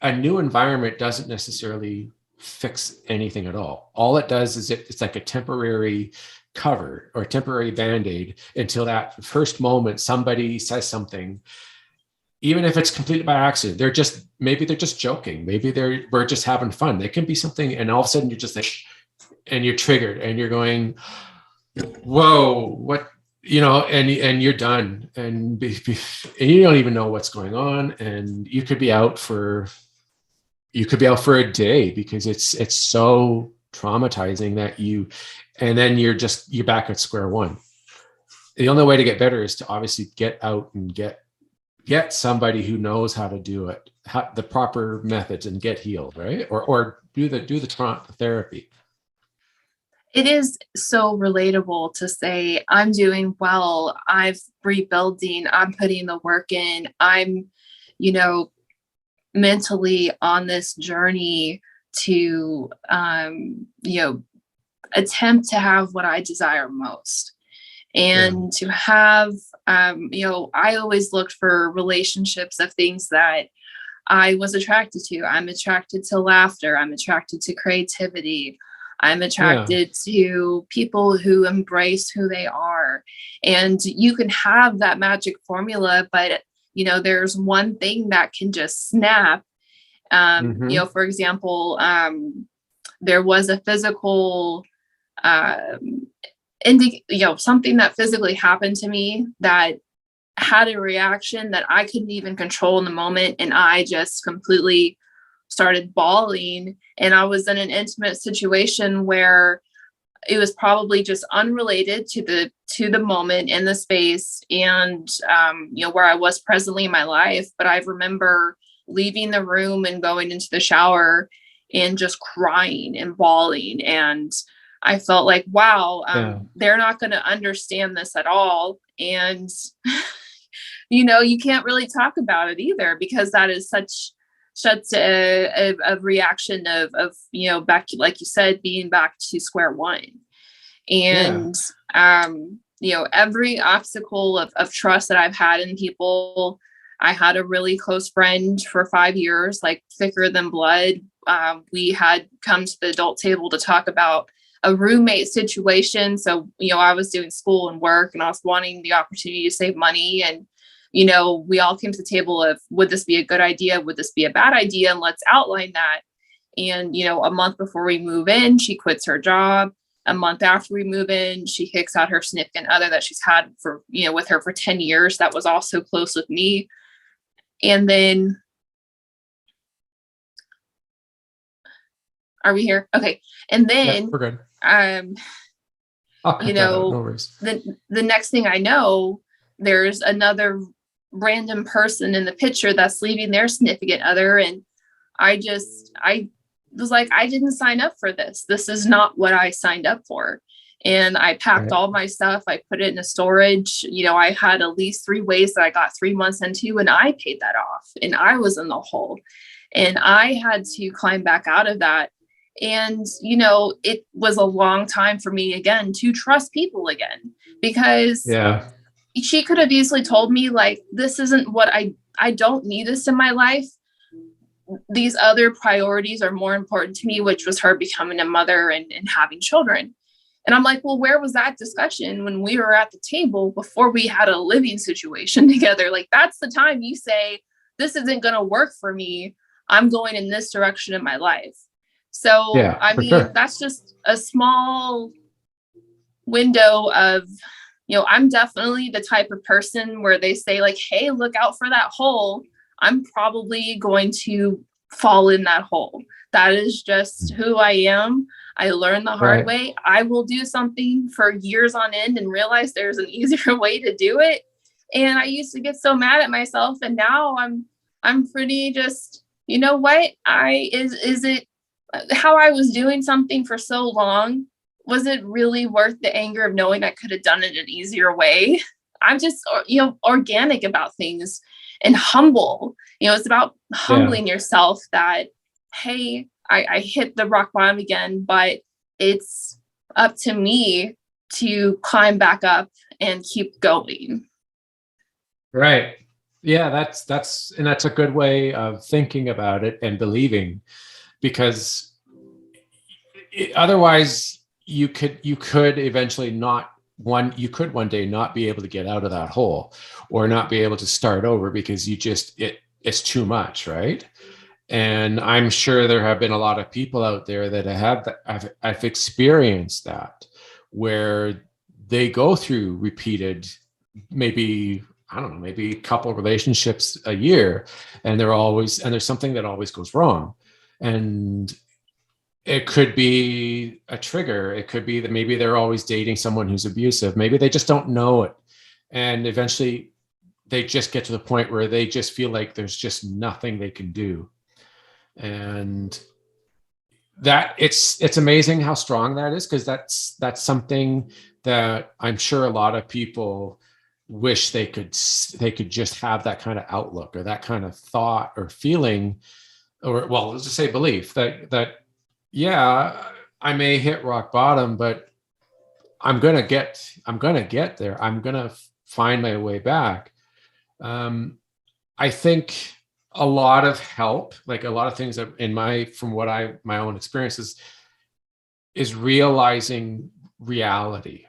a new environment doesn't necessarily fix anything at all. All it does is it's like a temporary cover or temporary band-aid until that first moment somebody says something, even if it's completely by accident. Maybe they're just joking. Maybe we're just having fun. They can be something, and all of a sudden you're just like, and you're triggered, and you're going, whoa, what, and you're done, and you don't even know what's going on, and you could be out for a day because it's so traumatizing and then you're back at square one. The only way to get better is to obviously get out and get somebody who knows how to do it, the proper methods, and get healed, right? Or do the therapy. It is so relatable to say, I'm doing well, I'm rebuilding, I'm putting the work in, I'm, mentally on this journey to, attempt to have what I desire most. And to have, I always looked for relationships of things that I was attracted to. I'm attracted to laughter. I'm attracted to creativity. I'm attracted to people who embrace who they are. And you can have that magic formula, but, there's one thing that can just snap. For example, there was a physical, something that physically happened to me that had a reaction that I couldn't even control in the moment. And I just completely started bawling. And I was in an intimate situation where it was probably just unrelated to the moment in the space and, where I was presently in my life. But I remember leaving the room and going into the shower and just crying and bawling. And I felt like, wow, they're not going to understand this at all. And, you can't really talk about it either, because that is such a reaction of, back, like you said, being back to square one. And, every obstacle of trust that I've had in people. I had a really close friend for 5 years, like thicker than blood. We had come to the adult table to talk about a roommate situation. So, I was doing school and work, and I was wanting the opportunity to save money. And, we all came to the table of, would this be a good idea? Would this be a bad idea? And let's outline that. And, a month before we move in, she quits her job. A month after we move in, she kicks out her significant other that she's had for, with her for 10 years. That was also close with me. And then, are we here? Okay. And then, we're good. No worries. the next thing I know, there's another random person in the picture that's leaving their significant other. And I was like, I didn't sign up for this. This is not what I signed up for. And I packed all my stuff. I put it in a storage. I had at least 3 ways that I got 3 months into, and I paid that off, and I was in the hole, and I had to climb back out of that. And, it was a long time for me again to trust people again, because she could have easily told me, like, this isn't what I don't need this in my life. These other priorities are more important to me, which was her becoming a mother and having children. And I'm like, well, where was that discussion when we were at the table before we had a living situation together? Like, that's the time you say, this isn't going to work for me. I'm going in this direction in my life. So, that's just a small window of, I'm definitely the type of person where they say, like, hey, look out for that hole. I'm probably going to fall in that hole. That is just who I am. I learned the hard way. I will do something for years on end and realize there's an easier way to do it. And I used to get so mad at myself, and now I'm pretty just, what is it how I was doing something for so long? Was it really worth the anger of knowing I could have done it an easier way? I'm just, organic about things and humble. It's about Yeah. humbling yourself that, hey, I hit the rock bottom again, but it's up to me to climb back up and keep going. Right. Yeah, that's a good way of thinking about it and believing, because otherwise you could eventually not one you could one day not be able to get out of that hole, or not be able to start over, because it's too much, right? And I'm sure there have been a lot of people out there that I've experienced that, where they go through repeated, maybe, I don't know, maybe a couple of relationships a year, and there's something that always goes wrong. And it could be a trigger. It could be that maybe they're always dating someone who's abusive. Maybe they just don't know it. And eventually they just get to the point where they just feel like there's just nothing they can do. And that it's amazing how strong that is, because that's something that I'm sure a lot of people wish they could just have, that kind of outlook or that kind of thought or feeling, or, well, let's just say belief, that yeah, I may hit rock bottom, but I'm gonna get there. I'm gonna find my way back. I think a lot of help, like a lot of things that from what my own experiences, is realizing reality.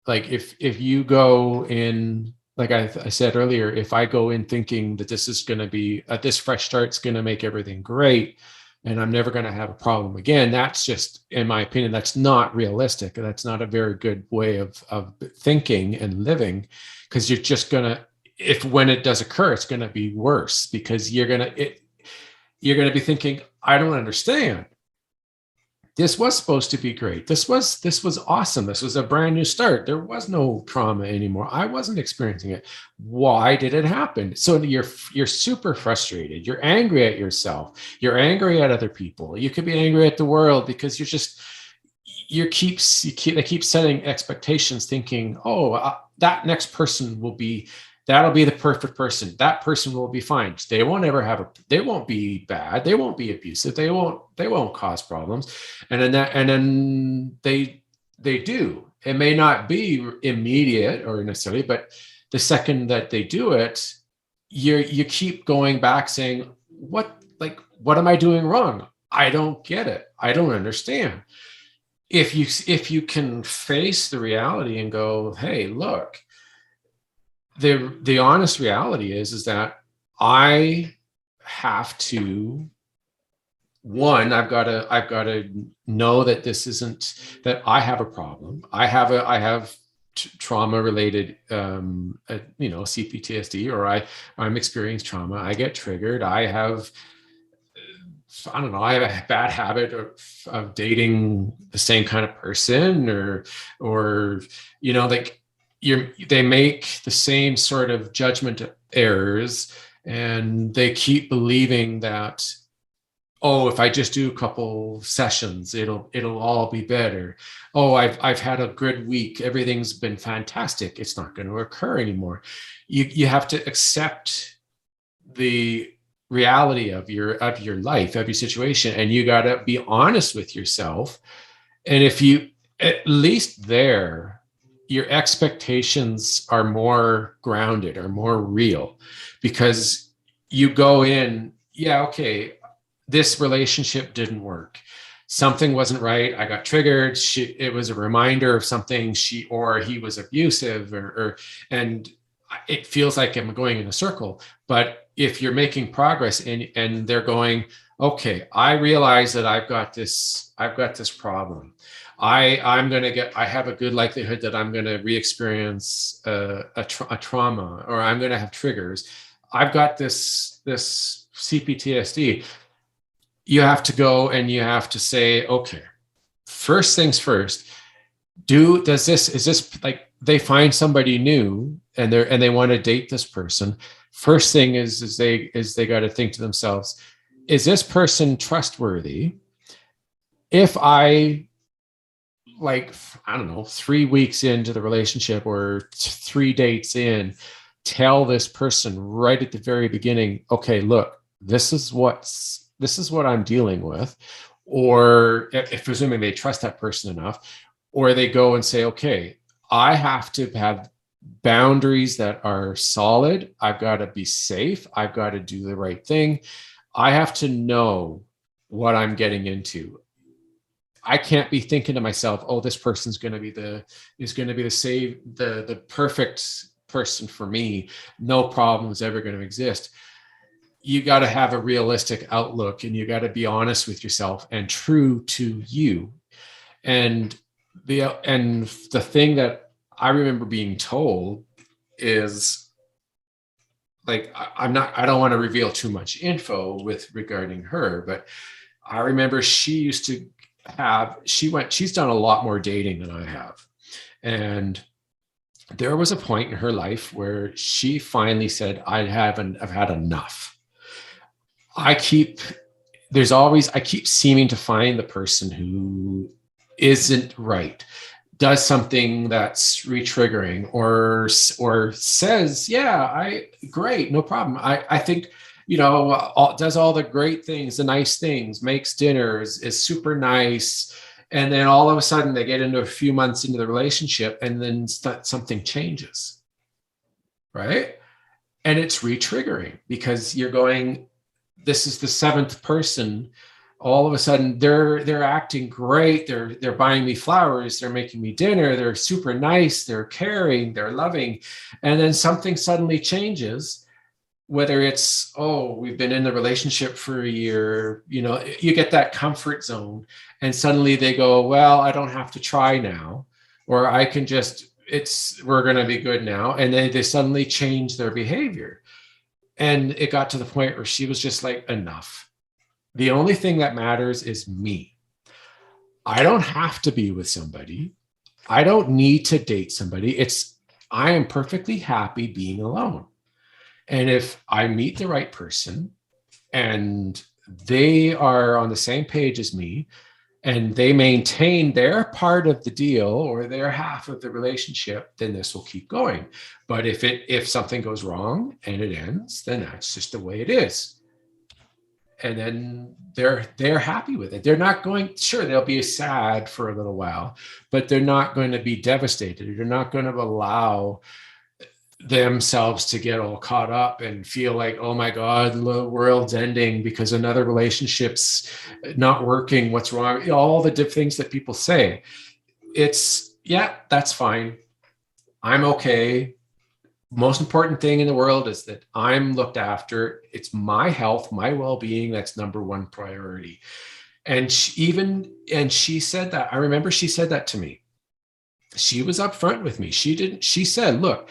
Like if you go in, like I said earlier, if I go in thinking that this is going to be this fresh start's going to make everything great, and I'm never going to have a problem again, that's just, in my opinion, that's not realistic. That's not a very good way of thinking and living, because you're just going to, if when it does occur, it's going to be worse, because you're going to be thinking, I don't understand. This was supposed to be great. This was awesome. This was a brand new start. There was no trauma anymore. I wasn't experiencing it. Why did it happen? So you're super frustrated. You're angry at yourself. You're angry at other people. You could be angry at the world, because they keep setting expectations, thinking, oh, that next person that'll be the perfect person. That person will be fine. They won't be bad. They won't be abusive. They won't cause problems. And then they do. It may not be immediate or necessarily, but the second that they do it, you keep going back saying, what am I doing wrong? I don't get it. I don't understand. If you can face the reality and go, hey, look, the honest reality is that I have to, one, I've got to know that this isn't, that I have a problem. I have trauma related, CPTSD, or I'm experiencing trauma. I get triggered. I don't know, I have a bad habit of dating the same kind of person, or like, they make the same sort of judgment errors, and they keep believing that, oh, if I just do a couple sessions, it'll all be better. Oh, I've had a good week. Everything's been fantastic. It's not going to occur anymore. You have to accept the reality of your life, of your situation, and you got to be honest with yourself. And if you, at least there, your expectations are more grounded, are more real, because you go in, yeah, okay, this relationship didn't work. Something wasn't right. I got triggered. It was a reminder of something, or he was abusive, and it feels like I'm going in a circle. But if you're making progress, and they're going, okay, I realize that I've got this problem. I have a good likelihood that I'm going to re-experience a trauma, or I'm going to have triggers. I've got this CPTSD. You have to go and you have to say, okay, first things first, is this like, they find somebody new, and they want to date this person. First thing is they got to think to themselves, is this person trustworthy? If I like, I don't know, 3 weeks into the relationship or 3 dates in, tell this person right at the very beginning, okay, look, this is what I'm dealing with. Or if presuming they trust that person enough, or they go and say, okay, I have to have boundaries that are solid. I've got to be safe. I've got to do the right thing. I have to know what I'm getting into. I can't be thinking to myself, oh, this person's going to be the perfect person for me. No problem is ever going to exist. You got to have a realistic outlook, and you got to be honest with yourself and true to you. And the thing that I remember being told is, like, I don't want to reveal too much info with regarding her, but I remember she used to she's done a lot more dating than I have. And there was a point in her life where she finally said, I've had enough. I keep I keep seeming to find the person who isn't right, does something that's re-triggering, or says, yeah, great, no problem. I think, does all the great things, the nice things, makes dinners, is super nice. And then all of a sudden they get into a few months into the relationship, and then something changes, right? And it's re-triggering, because you're going, this is the seventh person. All of a sudden they're acting great. They're buying me flowers. They're making me dinner. They're super nice. They're caring. They're loving. And then something suddenly changes, whether it's, oh, we've been in the relationship for a year, you get that comfort zone, and suddenly they go, well, I don't have to try now, or I can just, we're going to be good now. And then they suddenly change their behavior. And it got to the point where she was just like, enough. The only thing that matters is me. I don't have to be with somebody. I don't need to date somebody. I am perfectly happy being alone. And if I meet the right person and they are on the same page as me, and they maintain their part of the deal or their half of the relationship, then this will keep going. But if something goes wrong and it ends, then that's just the way it is. And then they're happy with it. They're not going, sure, they'll be sad for a little while, but they're not going to be devastated. They're not going to allow themselves to get all caught up and feel like, oh my God, the world's ending because another relationship's not working. What's wrong? All the different things that people say. Yeah, that's fine. I'm okay. Most important thing in the world is that I'm looked after. It's my health, my well-being. That's number one priority. And she said that. I remember she said that to me. She was upfront with me. She said, look,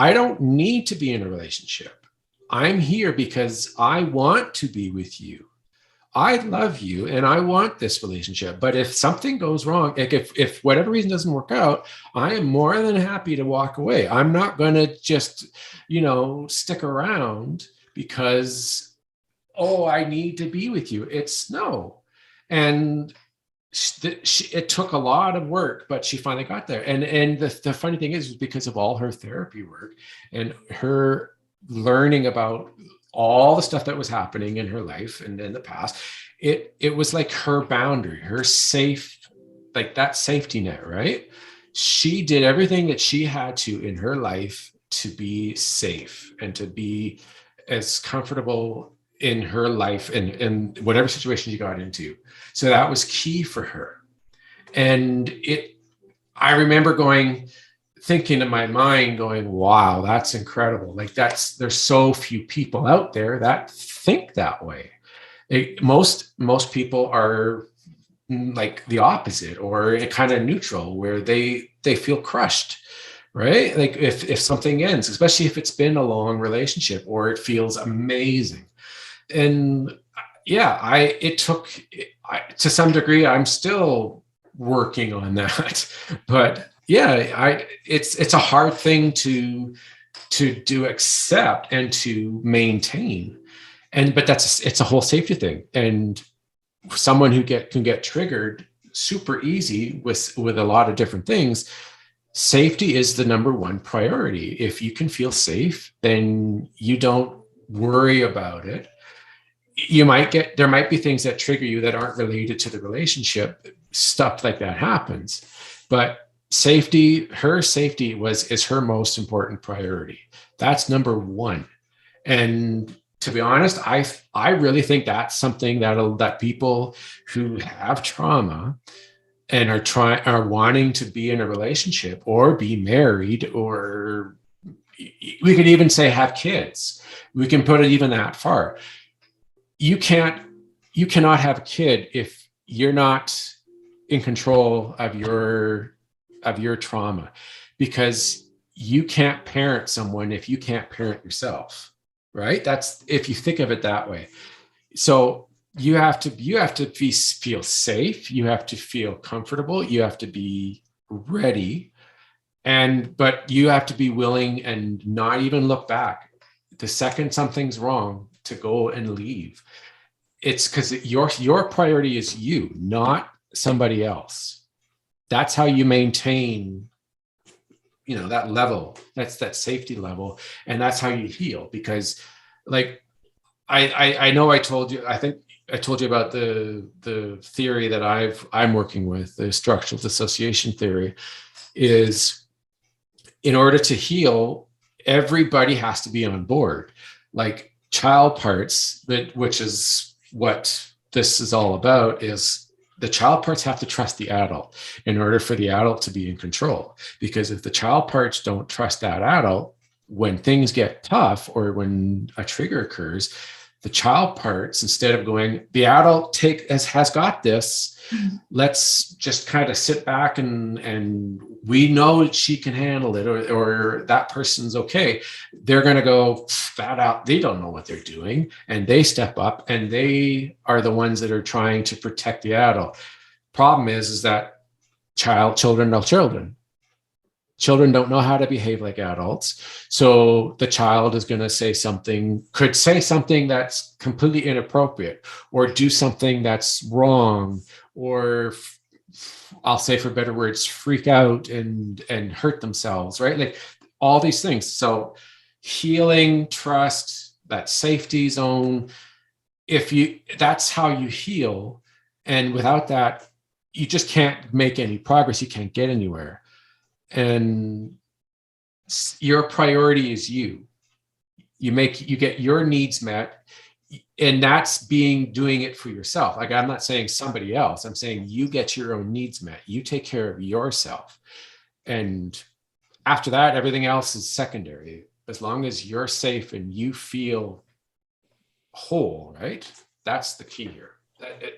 I don't need to be in a relationship. I'm here because I want to be with you. I love you and I want this relationship. But if something goes wrong, like if whatever reason doesn't work out, I am more than happy to walk away. I'm not going to just, stick around because, oh, I need to be with you. It's no. And it took a lot of work, but she finally got there. And the funny thing is because of all her therapy work and her learning about all the stuff that was happening in her life and in the past, it was like her boundary, her safe, like that safety net, right? She did everything that she had to in her life to be safe and to be as comfortable in her life and in whatever situation she got into. So that was key for her. And I remember thinking in my mind going, wow, that's incredible. Like there's so few people out there that think that way. Most people are like the opposite, or kind of neutral, where they feel crushed, right? Like if something ends, especially if it's been a long relationship or it feels amazing. And yeah, to some degree, I'm still working on that, but yeah, it's a hard thing to do, accept and to maintain. But it's a whole safety thing. And someone who can get triggered super easy with a lot of different things. Safety is the number one priority. If you can feel safe, then you don't worry about it. There might be things that trigger you that aren't related to the relationship. Stuff like that happens. But her safety is her most important priority. That's number one. And to be honest, I really think that's something that people who have trauma and are wanting to be in a relationship or be married, or we could even say have kids. We can put it even that far. You cannot have a kid if you're not in control of your trauma, because you can't parent someone if you can't parent yourself, right? That's if you think of it that way. So you have to feel safe, you have to feel comfortable, you have to be ready, but you have to be willing and not even look back the second something's wrong, to go and leave. It's because your priority is you, not somebody else. That's how you maintain, that level. That's that safety level, and that's how you heal. Because, like, I know I told you. I think I told you about the theory that I'm working with, the structural dissociation theory. Is in order to heal, everybody has to be on board. Like child parts, which is what this is all about, is the child parts have to trust the adult in order for the adult to be in control. Because if the child parts don't trust that adult, when things get tough or when a trigger occurs, the child parts, instead of going, the adult has got this, let's just kind of sit back and we know she can handle it, or that person's okay, they're going to go, that out, they don't know what they're doing, and they step up and they are the ones that are trying to protect the adult. Problem is that children are children. Children don't know how to behave like adults. So the child is going to could say something that's completely inappropriate, or do something that's wrong, or I'll say, for better words, freak out and hurt themselves, right? Like all these things. So healing, trust, that safety zone, that's how you heal. And without that, you just can't make any progress. You can't get anywhere. And your priority is you get your needs met, and that's doing it for yourself. Like, I'm not saying somebody else, I'm saying you get your own needs met, you take care of yourself, and after that, everything else is secondary, as long as you're safe and you feel whole, right? That's the key here,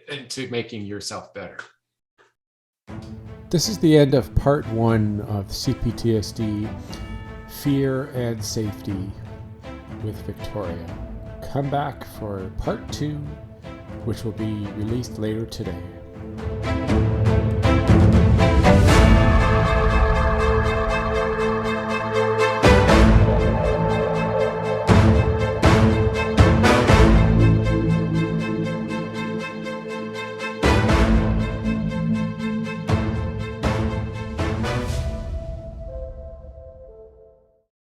and to making yourself better. This is the end of part 1 of CPTSD, Fear and Safety, with Victoria. Come back for part 2, which will be released later today.